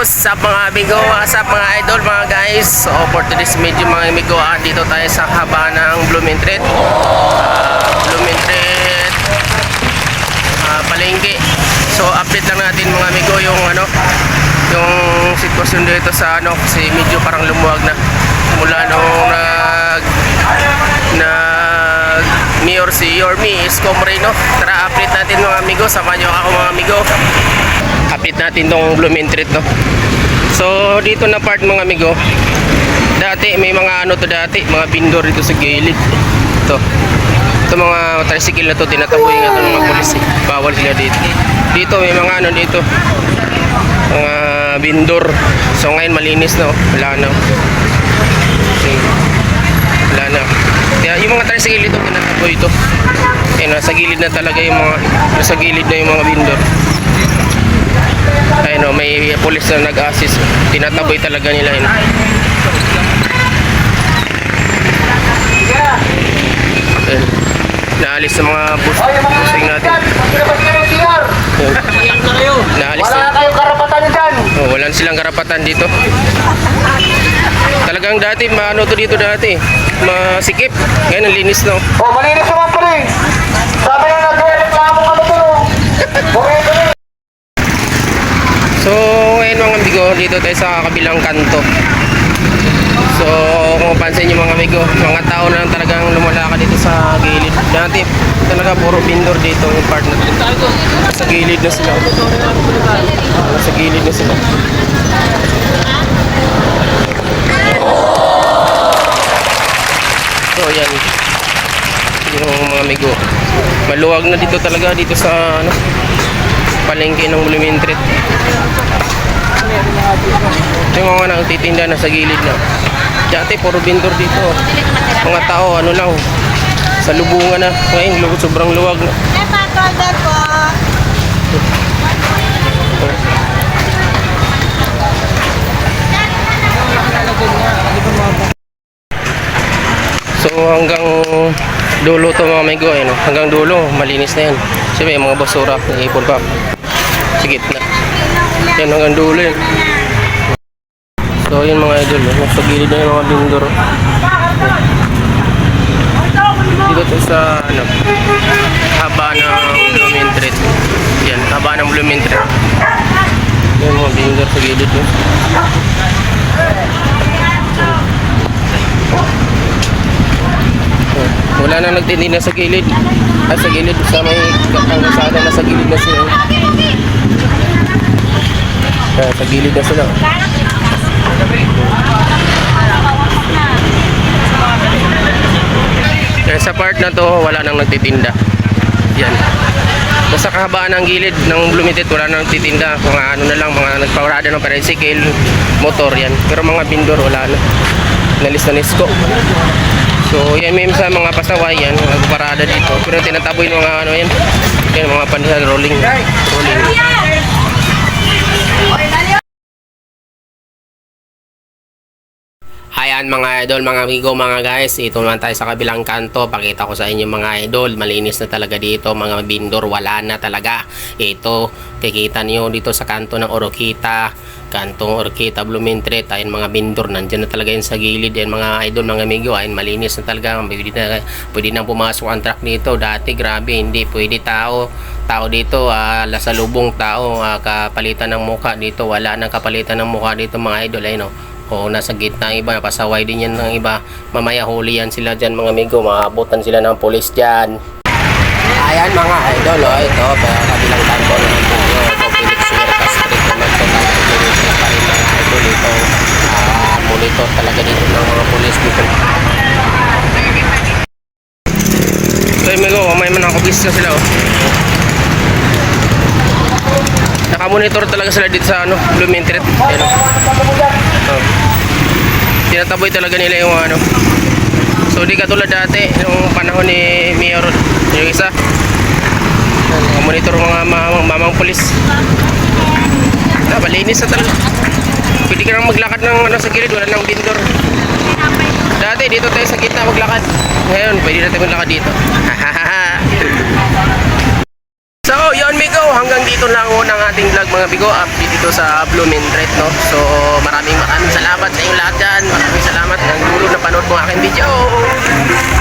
What's up mga amigo, what's up mga idol, mga guys. So for today's video mga amigo, dito tayo sa haba ng Blooming Treat, palengke. So update lang natin mga amigo yung yung sitwasyon dito sa kasi medyo parang lumuwag na mula nung Mayor si Yorme Isko Moreno. Tara update natin mga amigo, samahan nyo ako mga amigo. Update natin tong Blooming Treat So dito na part mga amigo, dati may mga mga vendor dito sa gilid. Ito mga tricycle na to, tinataboy nga ito ng mga pulis bawal sila dito. Dito may mga dito, mga vendor. So ngayon malinis na, wala na. Wala na. Kaya yung mga tricycle dito tinataboy ito. Nasa gilid na talaga yung nasa gilid na yung mga vendor. Ayun, may pulis na nag-assist, tinataboy talaga nila yun. Naalis sa mga busing natin. Naalis na. Wala kayong karapatan dyan. Wala silang karapatan dito. Talagang dati to dito dati, masikip. Ngayon ang linis na. Malinis naman pa rin. Sabi na nag-reklamo ka na to. So ngayon mga amigo, dito tayo sa kabilang kanto. So kung mapansin nyo mga amigo, mga tao na lang talagang lumalakad dito sa gilid. Dati talaga puro vendor dito yung part na dito. Sa gilid na sila. Sa gilid na sila. So yan yung mga amigo, maluwag na dito talaga dito sa palengke ng Blooming Treat. Yung mga nagtitinda na sa gilid na. Dati puro vendor dito. Mga tao lang, sa lubungan na. Ngayon sobrang luwag na. So hanggang dulo to mga amigo, hanggang dulo malinis na yan. Siyempre yung mga basura naipon pa sa gitna. Yan hanggang dulo yun. So yun mga idol, nasa gilid na yung mga vendor. Dito to sa haba ng Blooming Treat. Yan, haba ng Blooming Treat. Yan mga vendor sa gilid yun. Wala na nagtitinda sa gilid. Sa gilid, sa may kalsada na sa gilid na sila. Sa gilid na sila. Sa part na to, wala nang nagtitinda. Yan. Sa kahabaan ng gilid ng Blooming Treat, wala nang nagtitinda. Mga na lang, mga nagpaparada ng tricycle, motor yan. Pero mga vendor, wala na. Nalis na nisko. So yan may sa mga pasaway yan, mga parada dito. Pero tinataboy ng mga yan. Yan mga pandihan, rolling. Ayan mga idol, mga amigo, mga guys, ito naman tayo sa kabilang kanto. Pakita ko sa inyo mga idol, malinis na talaga dito. Mga vendor, wala na talaga. Ito, kikita niyo dito sa kanto ng Oroquita, kantong Oroquita, Blooming Treat. Ayan mga vendor, nandyan na talaga yun sa gilid. Ayan mga idol, mga amigo, ayan malinis na talaga. Pwede na pumasok ang truck dito. Dati grabe, hindi pwede tao dito, lasalubong tao, kapalitan ng mukha dito. Wala nang kapalitan ng mukha dito mga idol. Ayun nasa gitna ang iba, napasaway din yan ng iba. Mamaya huli yan sila dyan mga amigo, maabutan sila ng pulis dyan. Ayan mga idol, ito kabilang kanto na ito. Ito Felix Huerta Street naman ito. Tapos sila pa rin mga idol ito. Monitor talaga dito ng mga pulis dito. So amigo, may manakabis na sila Nakamonitor talaga sila dito sa Blooming Treat. Tinataboy talaga nila yung So di katulad dati yung panahon ni Mayor yung isa. Monitor mga mamang pulis. Malinis na talaga. Pwede ka nang maglakad ng sa gilid, wala nang vendor. Dati dito tayo sa gitna maglakad. Ngayon pwede natin maglakad dito. So So, yun Migo, hanggang dito lang ho ng ating vlog mga Bigo, update dito sa Blumentritt, no? So, maraming salamat sa inyo lahat dyan. Maraming salamat ng dulo na panood mo aking video.